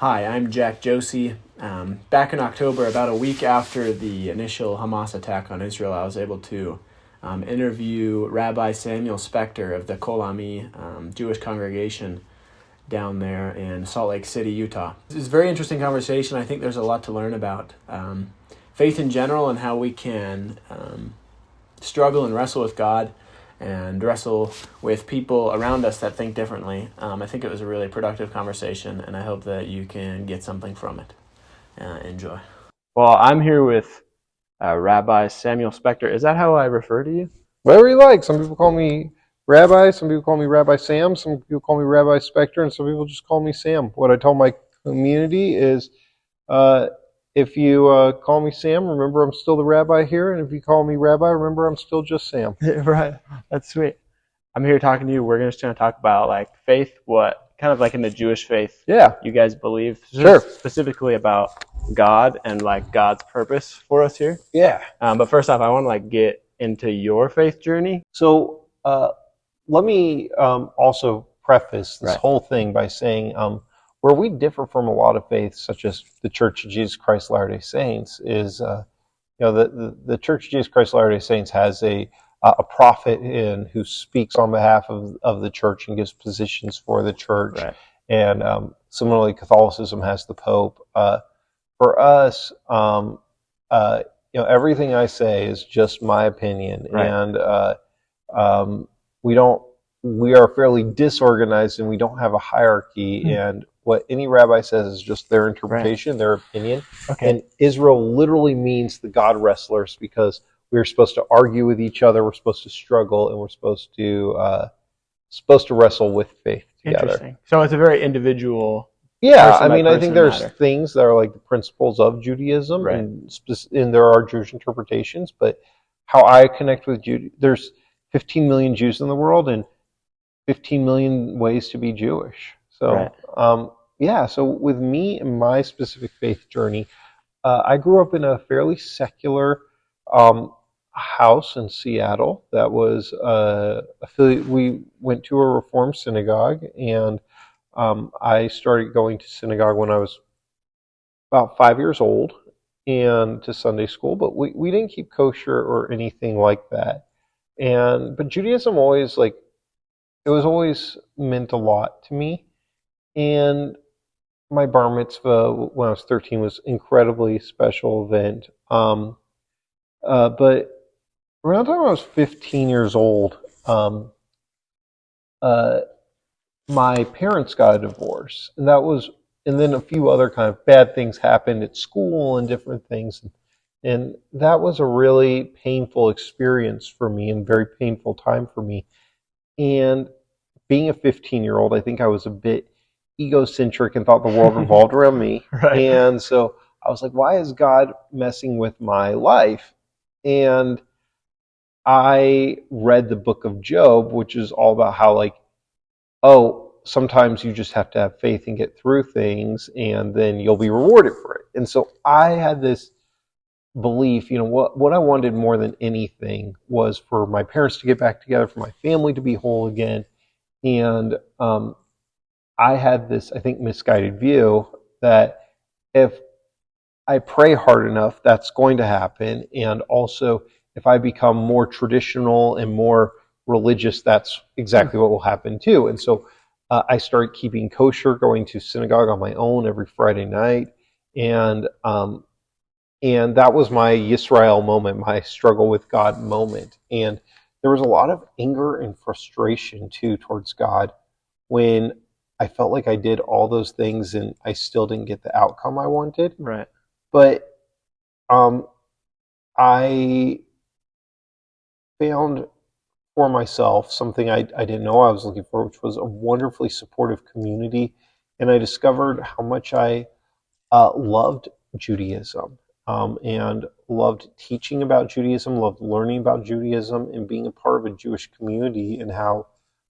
Hi, I'm Jack Josie. Back in October, about a week after the initial Hamas attack on Israel, I was able to interview Rabbi Samuel Spector of the Kol Ami Jewish Congregation down there in Salt Lake City, Utah. It was a very interesting conversation. I think there's a lot to learn about faith in general and how we can struggle and wrestle with God and wrestle with people around us that think differently. I think it was a really productive conversation, and I hope that you can get something from it. Enjoy. Well, I'm here with Rabbi Samuel Spector. Is that how I refer to you? Whatever you like. Some people call me Rabbi, some people call me Rabbi Sam, some people call me Rabbi Spector, and some people just call me Sam. What I tell my community is, if you call me Sam, remember I'm still the rabbi here, and if you call me Rabbi, remember I'm still just Sam. Right. That's sweet. I'm here talking to you. We're just going to talk about like faith, what kind of like in the Jewish faith you guys believe, specifically about God and like God's purpose for us here. Yeah. But first off, I want to like get into your faith journey. So let me also preface this whole thing by saying where we differ from a lot of faiths, such as the Church of Jesus Christ Latter-day Saints, is the Church of Jesus Christ Latter-day Saints has a prophet who speaks on behalf of the church and gives positions for the church. Right. And similarly, Catholicism has the Pope. For us, everything I say is just my opinion, Right. and we are fairly disorganized, and we don't have a hierarchy. And what any rabbi says is just their interpretation, their opinion. Okay. And Israel literally means the God wrestlers, because we're supposed to argue with each other, we're supposed to struggle, and we're supposed to wrestle with faith together. Interesting. So it's a very individual. Yeah, I mean, I think there's things that are like the principles of Judaism, and there are Jewish interpretations, but how I connect with there's 15 million Jews in the world and 15 million ways to be Jewish. So, so with me and my specific faith journey, I grew up in a fairly secular house in Seattle that was affiliated. We went to a Reform synagogue, and I started going to synagogue when I was about 5 years old, and to Sunday school, but we didn't keep kosher or anything like that. But Judaism always it was always meant a lot to me. And my bar mitzvah when I was 13 was an incredibly special event. But around the time I was 15 years old, my parents got a divorce, and then a few other kind of bad things happened at school and different things. And that was a really painful experience for me and very painful time for me. And being a 15-year-old, I think I was a bit egocentric and thought the world revolved around me. And so I was like, why is God messing with my life? And I read the book of Job, which is all about how sometimes you just have to have faith and get through things, and then you'll be rewarded for it. And so I had this belief, what I wanted more than anything was for my parents to get back together, for my family to be whole again. And I had this, I think, misguided view that if I pray hard enough, that's going to happen. And also, if I become more traditional and more religious, that's exactly what will happen too. And so I started keeping kosher, going to synagogue on my own every Friday night. And that was my Yisrael moment, my struggle with God moment. And there was a lot of anger and frustration too towards God when I felt like I did all those things and I still didn't get the outcome I wanted. Right. But I found for myself something I didn't know I was looking for, which was a wonderfully supportive community. And I discovered how much I loved Judaism. And loved teaching about Judaism, loved learning about Judaism, and being a part of a Jewish community, and how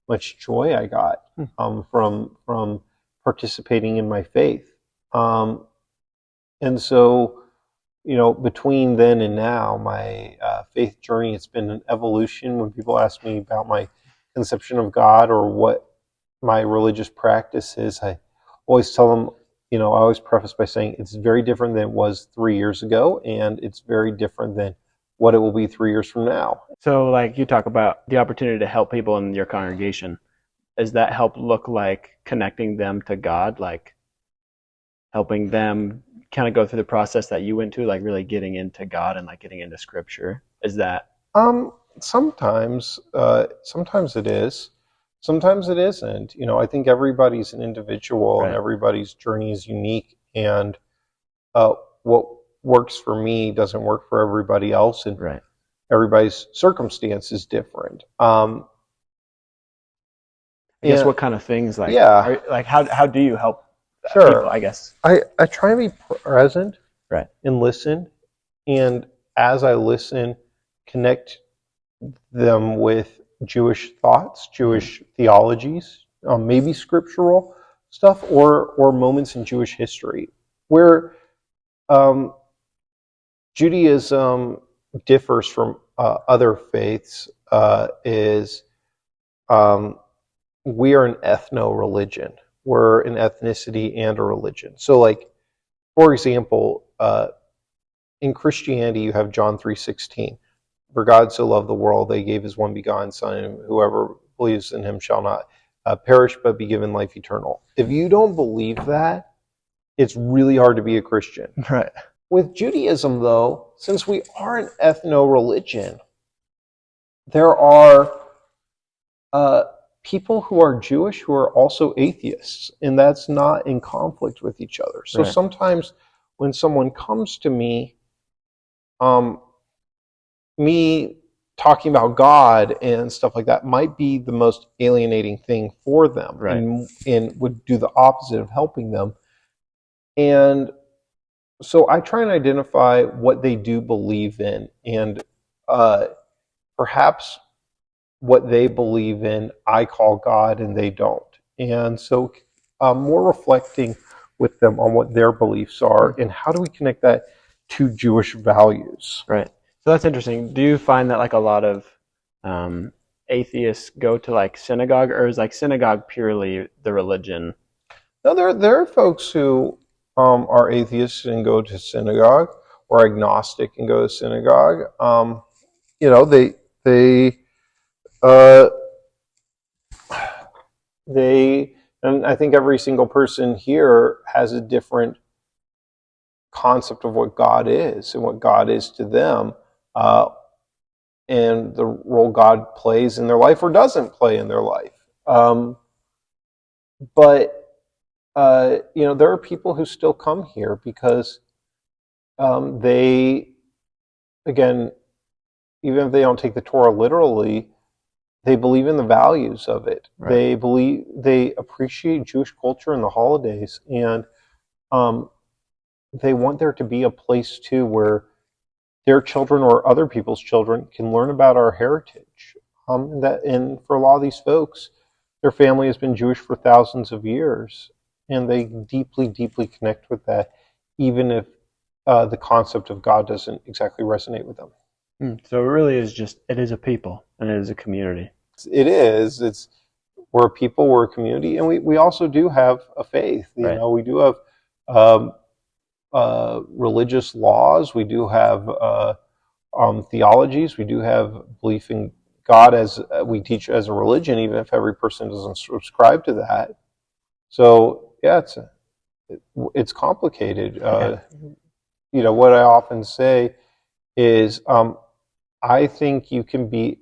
much joy I got from participating in my faith. And so, between then and now, my faith journey, it's been an evolution. When people ask me about my conception of God or what my religious practice is, I always tell them, I always preface by saying it's very different than it was 3 years ago, and it's very different than what it will be 3 years from now. So, like, you talk about the opportunity to help people in your congregation. Does that help look like connecting them to God, like helping them kind of go through the process that you went to, like really getting into God and like getting into Scripture? Is that? Sometimes it is. Sometimes it isn't. I think everybody's an individual, Right. and everybody's journey is unique. And what works for me doesn't work for everybody else, and Right. everybody's circumstance is different. I guess what kind of things, like, yeah. How do you help Sure. people, I guess? I try to be present, Right. and listen, and as I listen, connect them with Jewish thoughts, Jewish theologies, maybe scriptural stuff, or moments in Jewish history where Judaism differs from other faiths. Is we are an ethno-religion. We're an ethnicity and a religion. So, like, for example, in Christianity, you have John 3:16. For God so loved the world, that he gave his one begotten Son, and whoever believes in him shall not perish, but be given life eternal. If you don't believe that, it's really hard to be a Christian. Right. With Judaism, though, since we are an ethno-religion, there are people who are Jewish who are also atheists, and that's not in conflict with each other. So Right. sometimes when someone comes to me, me talking about God and stuff like that might be the most alienating thing for them, Right. and would do the opposite of helping them. And so I try and identify what they do believe in, and perhaps what they believe in I call God and they don't. And so more reflecting with them on what their beliefs are and how do we connect that to Jewish values. Right. So that's interesting. Do you find that like a lot of atheists go to like synagogue, or is like synagogue purely the religion? No, there are folks who are atheists and go to synagogue, or agnostic and go to synagogue. They and I think every single person here has a different concept of what God is and what God is to them, and the role God plays in their life or doesn't play in their life. But there are people who still come here because they, again, even if they don't take the Torah literally, they believe in the values of it. Right. They appreciate Jewish culture and the holidays, and they want there to be a place too where their children or other people's children can learn about our heritage. And for a lot of these folks, their family has been Jewish for thousands of years, and they deeply, deeply connect with that, even if the concept of God doesn't exactly resonate with them. So it really is it is a people, and it is a community. It is. We're a people, we're a community, and we also do have a faith. Right. We do have religious laws. We do have theologies. We do have belief in God as we teach as a religion, even if every person doesn't subscribe to that. So yeah, it's complicated. What I often say is, I think you can be.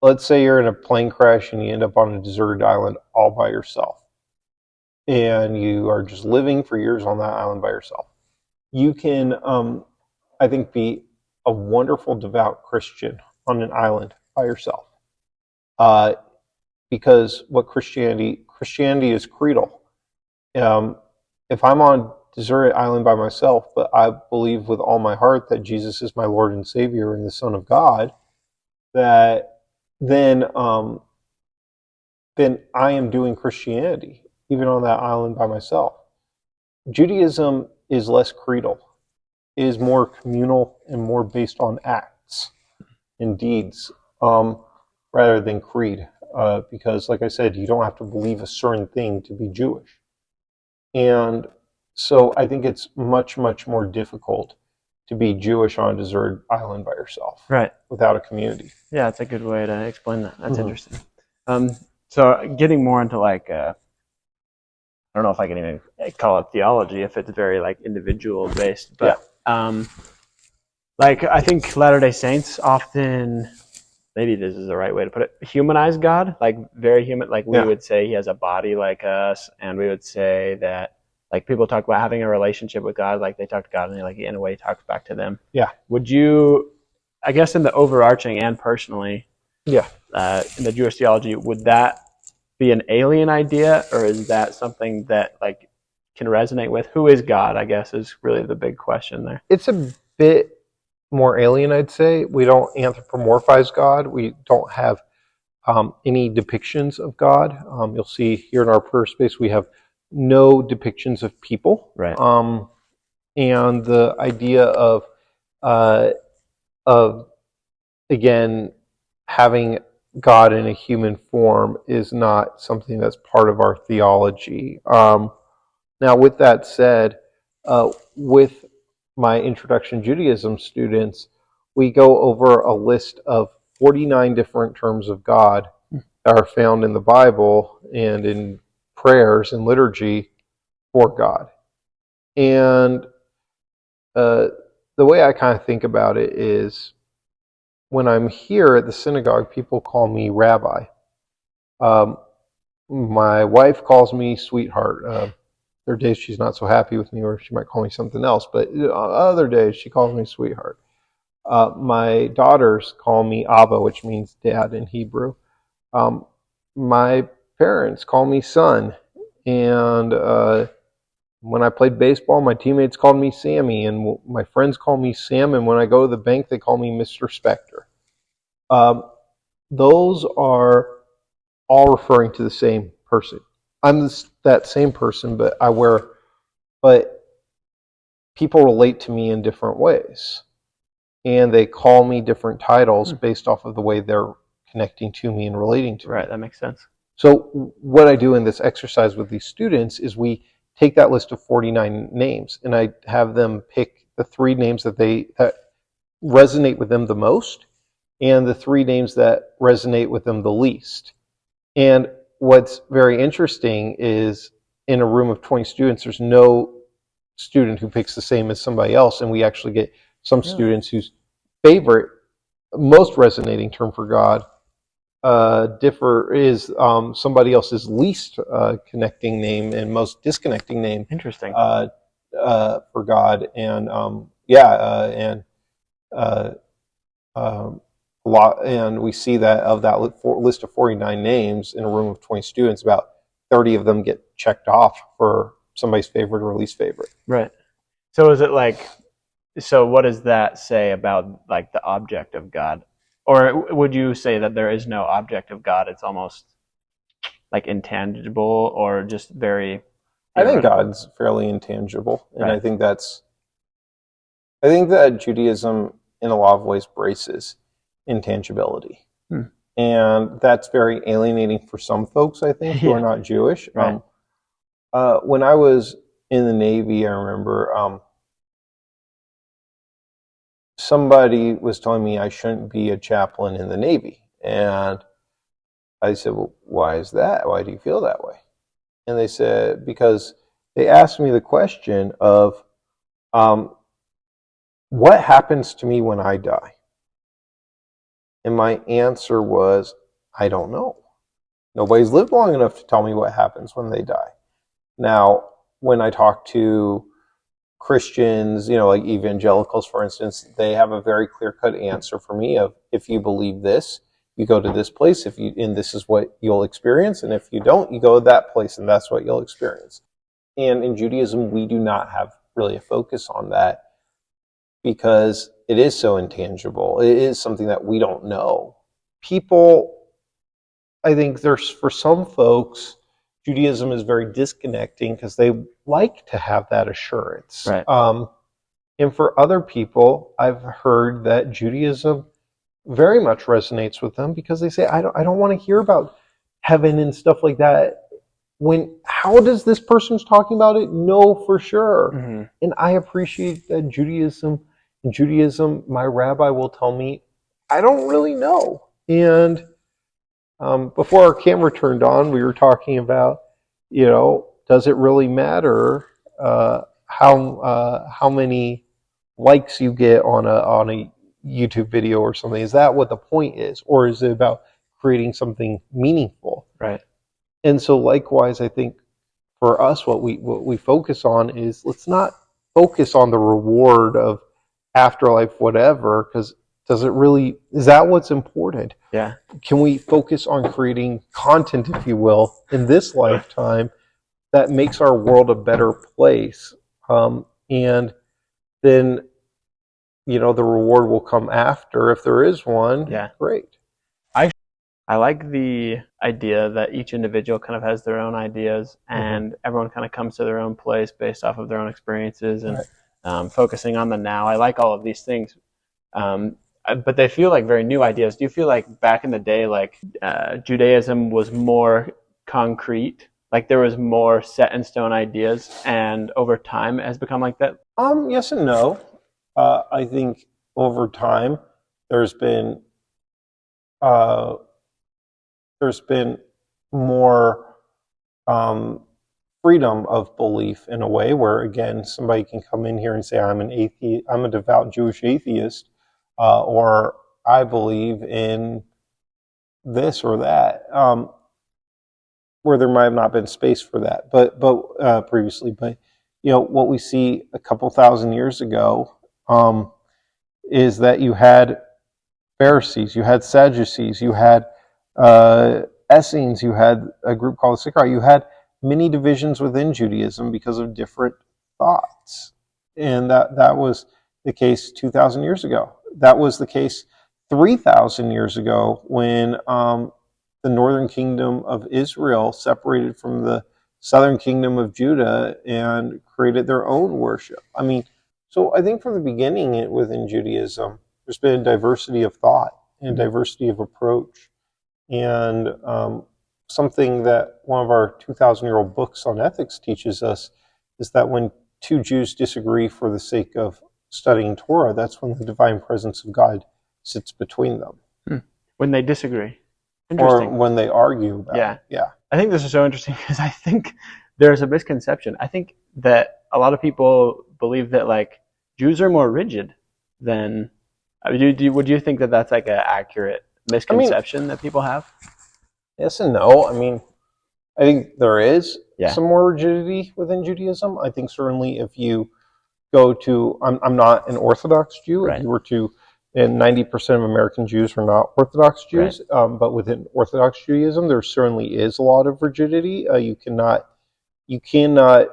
Let's say you're in a plane crash and you end up on a deserted island all by yourself, and you are just living for years on that island by yourself. You can, I think, be a wonderful, devout Christian on an island by yourself, because what Christianity is creedal. If I'm on a deserted island by myself, but I believe with all my heart that Jesus is my Lord and Savior and the Son of God, that then I am doing Christianity, even on that island by myself. Judaism is less creedal. It is more communal and more based on acts and deeds, rather than creed. Because, like I said, you don't have to believe a certain thing to be Jewish. And So I think it's much, much more difficult to be Jewish on a deserted island by yourself, right, without a community. Yeah, that's a good way to explain that. That's interesting. So getting more into like, I don't know if I can even call it theology if it's very like individual based, but like I think Latter-day Saints often, maybe this is the right way to put it, humanize God, like very human. Like we would say he has a body like us, and we would say that like people talk about having a relationship with God, like they talk to God and like in a way he talks back to them. Yeah. Would you, I guess in the overarching and personally, in the Jewish theology, would that be an alien idea, or is that something that like can resonate with? Who is God, I guess, is really the big question there. It's a bit more alien, I'd say. We don't anthropomorphize God. We don't have any depictions of God. You'll see here in our prayer space, we have no depictions of people. Right. And the idea of again, having God in a human form is not something that's part of our theology. Now, with that said, with my Introduction to Judaism students, we go over a list of 49 different terms of God that are found in the Bible and in prayers and liturgy for God. And the way I kind of think about it is, when I'm here at the synagogue, people call me rabbi. My wife calls me sweetheart. There are days she's not so happy with me, or she might call me something else, but other days she calls me sweetheart. My daughters call me Abba, which means dad in Hebrew. My parents call me son. And when I played baseball, my teammates called me Sammy, and my friends call me Sam, and when I go to the bank, they call me Mr. Spector. Those are all referring to the same person. I'm that same person, but people relate to me in different ways. And they call me different titles based off of the way they're connecting to me and relating to me. Right, that makes sense. So what I do in this exercise with these students is we take that list of 49 names, and I have them pick the 3 names that resonate with them the most, and the 3 names that resonate with them the least. And what's very interesting is, in a room of 20 students, there's no student who picks the same as somebody else, and we actually get some students whose favorite, most resonating term for God is somebody else's least connecting name and most disconnecting name. Interesting. For God, and and we see that of that list of 49 names in a room of 20 students, about 30 of them get checked off for somebody's favorite or least favorite. Right. So is it like, so what does that say about like the object of God? Or would you say that there is no object of God? It's almost like intangible, or just very theoretical? I think God's fairly intangible, and I think that Judaism in a lot of ways braces intangibility. And that's very alienating for some folks, I think, who are not Jewish. Right. When I was in the Navy, I remember somebody was telling me I shouldn't be a chaplain in the Navy. And I said, well, why is that? Why do you feel that way? And they said, because they asked me the question of, what happens to me when I die? And my answer was, I don't know. Nobody's lived long enough to tell me what happens when they die. Now, when I talk to Christians, like evangelicals, for instance, they have a very clear-cut answer for me of, if you believe this, you go to this place, and this is what you'll experience, and if you don't, you go to that place, and that's what you'll experience. And in Judaism, we do not have really a focus on that, because it is so intangible. It is something that we don't know. People, I think for some folks, Judaism is very disconnecting because they like to have that assurance. Right. And for other people, I've heard that Judaism very much resonates with them because they say, I don't want to hear about heaven and stuff like that how does this person who's talking about it know for sure? Mm-hmm. And I appreciate that in Judaism, my rabbi will tell me, I don't really know. And before our camera turned on, we were talking about, does it really matter how many likes you get on a YouTube video or something? Is that what the point is, or is it about creating something meaningful? Right. And so, likewise, I think for us, what we focus on is, let's not focus on the reward of afterlife, whatever, because is that what's important? Yeah. Can we focus on creating content, if you will, in this lifetime that makes our world a better place? And then, the reward will come after, if there is one. Yeah. Great. I like the idea that each individual kind of has their own ideas, and everyone kind of comes to their own place based off of their own experiences, and focusing on the now. I like all of these things. But they feel like very new ideas. Do you feel like back in the day, like Judaism was more concrete, like there was more set in stone ideas, and over time it has become like that? Yes and no. I think over time there's been more freedom of belief, in a way where, again, somebody can come in here and say, I'm a devout Jewish atheist, or I believe in this or that, where there might have not been space for that, but previously. But what we see a couple thousand years ago is that you had Pharisees, you had Sadducees, you had Essenes, you had a group called the Sychari. You had many divisions within Judaism because of different thoughts, and that was the case 2,000 years ago. That was the case 3,000 years ago when the northern kingdom of Israel separated from the southern kingdom of Judah and created their own worship. So I think from the beginning within Judaism, there's been a diversity of thought and diversity of approach. And something that one of our 2,000-year-old books on ethics teaches us is that when two Jews disagree for the sake of studying Torah, that's when the divine presence of God sits between them. When they disagree. Or when they argue about it. Yeah. I think this is so interesting because I think there's a misconception. I think that a lot of people believe that like Jews are more rigid than. Would you think that that's like an accurate misconception that people have? Yes and no. I think there is some more rigidity within Judaism. I think certainly if you go to, I'm not an Orthodox Jew. Right. If you were to, and 90% of American Jews are not Orthodox Jews, right. But within Orthodox Judaism, there certainly is a lot of rigidity. You cannot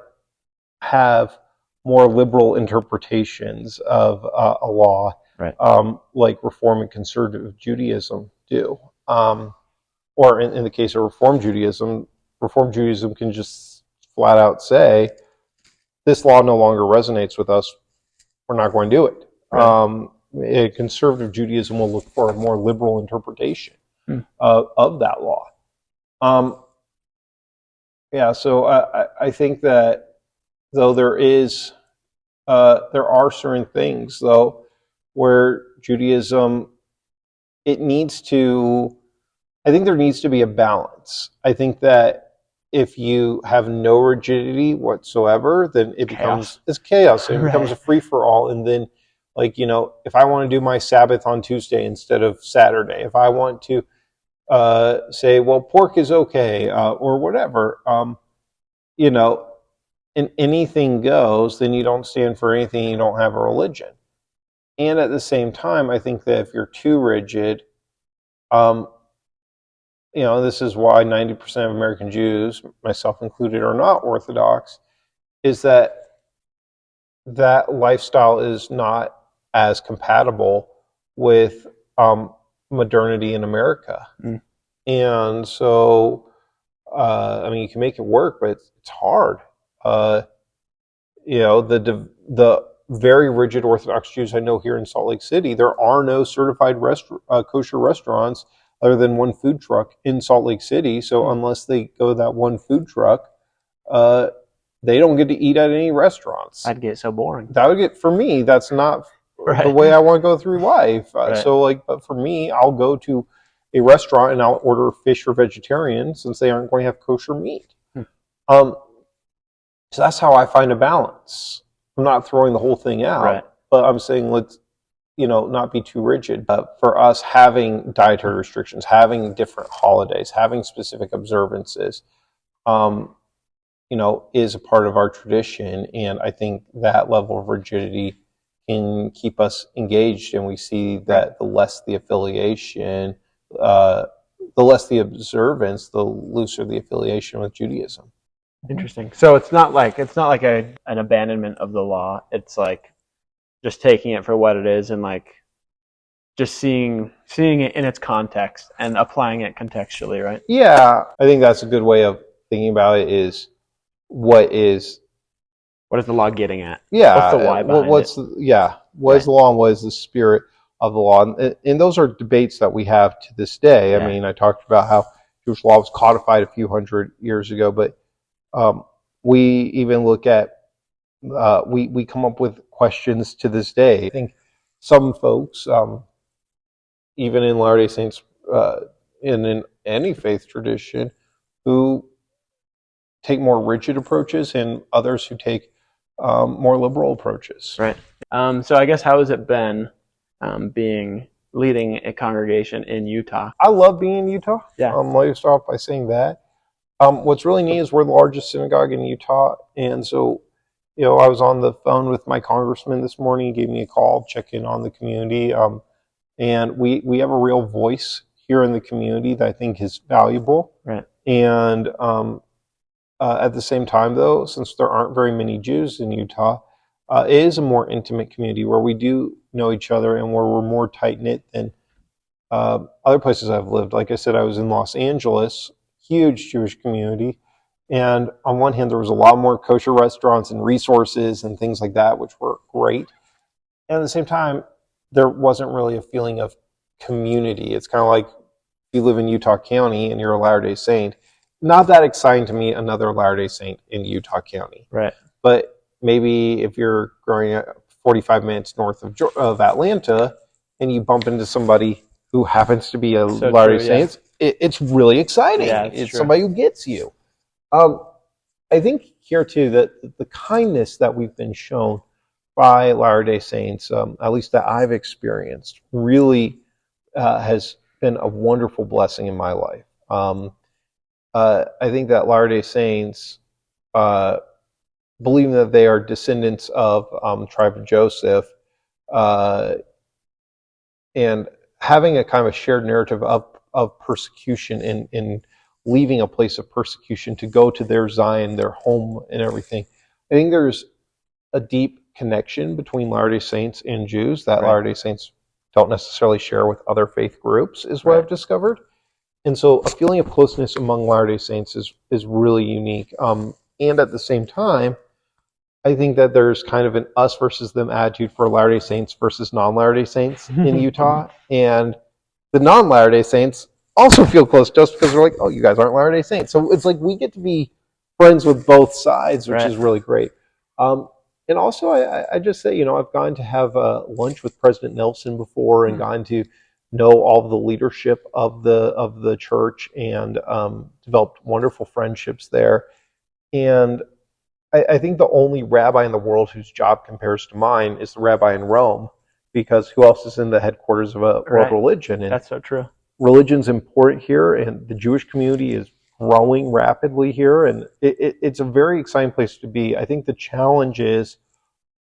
have more liberal interpretations of a law, right. Like Reform and Conservative Judaism do. Or in the case of Reform Judaism can just flat out say, this law no longer resonates with us, we're not going to do it. Right. Conservative Judaism will look for a more liberal interpretation of that law. So I think that though there are certain things, though, where Judaism, I think there needs to be a balance. I think that if you have no rigidity whatsoever, then it becomes chaos. It becomes a free-for-all. And then, if I want to do my Sabbath on Tuesday instead of Saturday, if I want to say, well, pork is okay, or whatever, and anything goes, then you don't stand for anything, you don't have a religion. And at the same time, I think that if you're too rigid, this is why 90% of American Jews, myself included, are not Orthodox, is that lifestyle is not as compatible with modernity in America. And so, you can make it work, but it's hard. The very rigid Orthodox Jews I know here in Salt Lake City, there are no certified kosher restaurants other than one food truck in Salt Lake City. So unless they go to that one food truck, they don't get to eat at any restaurants. I'd get so boring. That would get, for me, that's not the way I want to go through life. But for me, I'll go to a restaurant and I'll order fish or vegetarian since they aren't going to have kosher meat. So that's how I find a balance. I'm not throwing the whole thing out, but I'm saying let's, not be too rigid. For us, having dietary restrictions, having different holidays, having specific observances, is a part of our tradition. And I think that level of rigidity can keep us engaged. And we see that the less the affiliation, the less the observance, the looser the affiliation with Judaism. Interesting. So it's not like an abandonment of the law. It's like just taking it for what it is and like just seeing it in its context and applying it contextually, right? Yeah, I think that's a good way of thinking about it. Is what is the law getting at? Yeah, what's the why behind it? What is the law and what is the spirit of the law? And those are debates that we have to this day. I mean, I talked about how Jewish law was codified a few hundred years ago, but we even look at we come up with questions to this day. I think some folks, even in Latter-day Saints, in any faith tradition, who take more rigid approaches, and others who take more liberal approaches. Right. So I guess how has it been leading a congregation in Utah? I love being in Utah. Yeah. Let me start off by saying that. What's really neat is we're the largest synagogue in Utah, and so I was on the phone with my congressman this morning. He gave me a call, check in on the community, and we have a real voice here in the community that I think is valuable. Right. And at the same time, though, since there aren't very many Jews in Utah, it is a more intimate community where we do know each other and where we're more tight-knit than other places I've lived. Like I said, I was in Los Angeles, huge Jewish community. And on one hand, there was a lot more kosher restaurants and resources and things like that, which were great. And at the same time, there wasn't really a feeling of community. It's kind of like you live in Utah County and you're a Latter-day Saint. Not that exciting to meet another Latter-day Saint in Utah County. Right. But maybe if you're growing up 45 minutes north of Atlanta and you bump into somebody who happens to be a Latter-day Saint, it's really exciting. Yeah, it's somebody who gets you. I think here too that the kindness that we've been shown by Latter-day Saints, at least that I've experienced, really has been a wonderful blessing in my life. I think that Latter-day Saints, believing that they are descendants of tribe of Joseph, and having a kind of a shared narrative of persecution in leaving a place of persecution to go to their Zion, their home, and everything. I think there's a deep connection between Latter-day Saints and Jews that Latter-day Saints don't necessarily share with other faith groups, is what I've discovered. And so a feeling of closeness among Latter-day Saints is really unique. And at the same time, I think that there's kind of an us versus them attitude for Latter-day Saints versus non-Latter-day Saints in Utah. And the non-Latter-day Saints also feel close just because they're like, oh, you guys aren't Latter-day Saints. So it's like we get to be friends with both sides, which is really great. And also, I just say, I've gone to have lunch with President Nelson before and gone to know all of the leadership of the church and developed wonderful friendships there. And I think the only rabbi in the world whose job compares to mine is the rabbi in Rome, because who else is in the headquarters of a world religion? And that's so true. Religion's important here, and the Jewish community is growing rapidly here, and it's a very exciting place to be. I think the challenge is,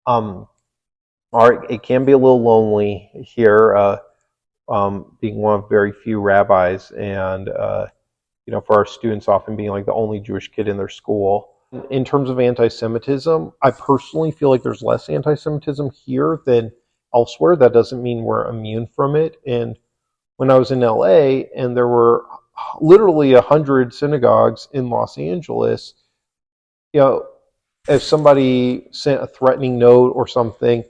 it can be a little lonely here, being one of very few rabbis, and for our students often being like the only Jewish kid in their school. In terms of anti-Semitism, I personally feel like there's less anti-Semitism here than elsewhere. That doesn't mean we're immune from it. And when I was in LA and there were literally 100 synagogues in Los Angeles, if somebody sent a threatening note or something,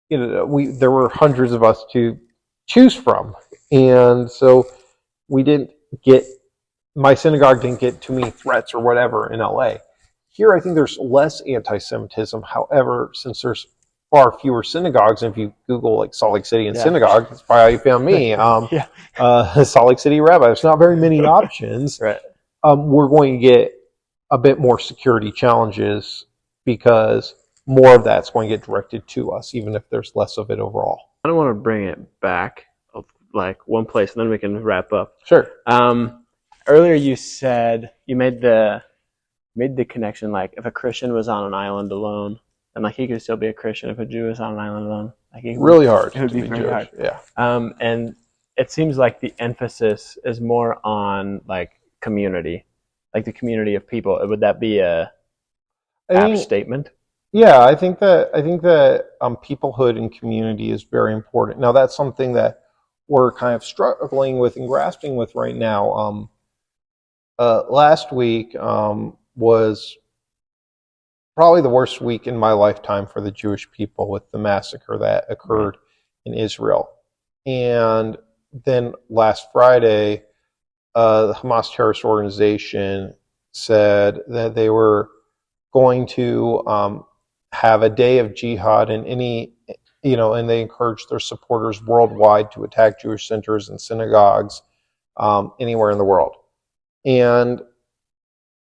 there were hundreds of us to choose from. And so my synagogue didn't get too many threats or whatever in LA. Here, I think there's less anti-Semitism. However, since there's far fewer synagogues, and if you Google like Salt Lake City and synagogue, that's probably how you found me. Salt Lake City rabbi. There's not very many options. Right. We're going to get a bit more security challenges because more of that's going to get directed to us, even if there's less of it overall. I don't want to bring it back, like one place, and then we can wrap up. Sure. Earlier you said you made the connection, like if a Christian was on an island alone, and like he could still be a Christian if a Jew was on an island alone. Like it really hard. It would be very Jewish. hard. Yeah. And it seems like the emphasis is more on like community, like the community of people. Would that be a apt statement? Yeah, I think that peoplehood and community is very important. Now, that's something that we're kind of struggling with and grasping with right now. Last week was probably the worst week in my lifetime for the Jewish people with the massacre that occurred in Israel. And then last Friday, the Hamas terrorist organization said that they were going to have a day of jihad and and they encouraged their supporters worldwide to attack Jewish centers and synagogues anywhere in the world. And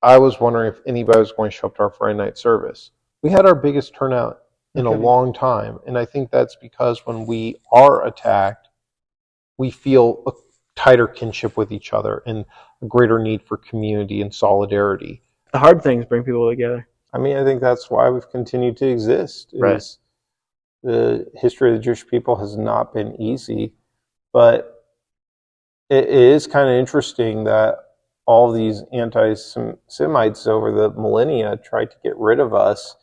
I was wondering if anybody was going to show up to our Friday night service. We had our biggest turnout in a long time. And I think that's because when we are attacked, we feel a tighter kinship with each other and a greater need for community and solidarity. The hard things bring people together. I mean, I think that's why we've continued to exist. Right. The history of the Jewish people has not been easy, but it is kind of interesting that all these anti-Semites over the millennia tried to get rid of us,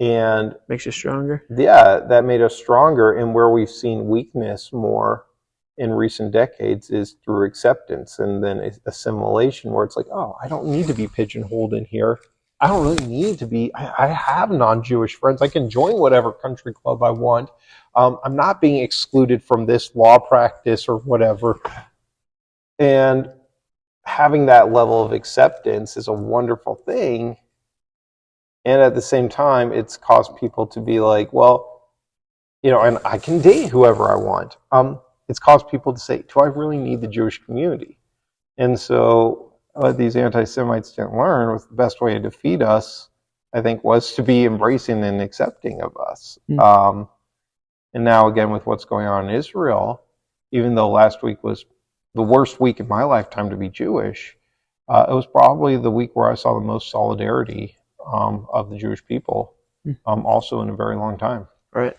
and makes you stronger. Yeah, that made us stronger. And where we've seen weakness more in recent decades is through acceptance and then assimilation, where it's like, oh, I don't need to be pigeonholed in here. I don't really need to be. I have non-Jewish friends. I can join whatever country club I want. I'm not being excluded from this law practice or whatever. And having that level of acceptance is a wonderful thing. And at the same time, it's caused people to be like, well, and I can date whoever I want. It's caused people to say, do I really need the Jewish community? And so what these anti-Semites didn't learn was the best way to defeat us, I think, was to be embracing and accepting of us. And now, again, with what's going on in Israel, even though last week was the worst week in my lifetime to be Jewish, it was probably the week where I saw the most solidarity of the Jewish people, also in a very long time. Right.